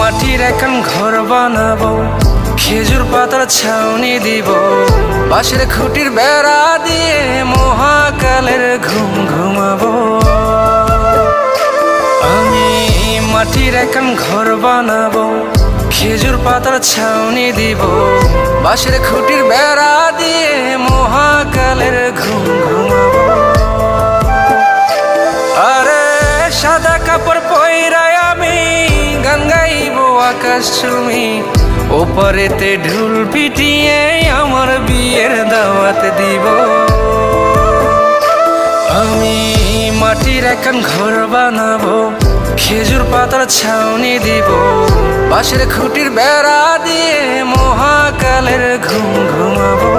মাটির এখন ঘর বানাবো, খেজুর পাতার ছাউনি দিব, বাঁশের খুঁটির বেড়া দিয়ে মহাকালের ঘুম ঘুমাবো। আমি মাটির এখন ঘর বানাবো, খেজুর পাতার ছাউনি দিব, বাঁশের খুঁটির বেড়া দিয়ে মহাকালের ঘুম ঘুমাবো। আরে সাদা কাপড় পইরায় আমি গান গাইব আকাশ চুমি, ওপারেতে ঢোল পিটিয়ে আমার বিয়ের দাওয়াত দিব। আমি মাটির এখন ঘর বানাবো, খেজুর পাতার ছাউনি দিব, বাঁশের খুঁটির বেড়া দিয়ে মহাকালের ঘুম ঘুমাবো।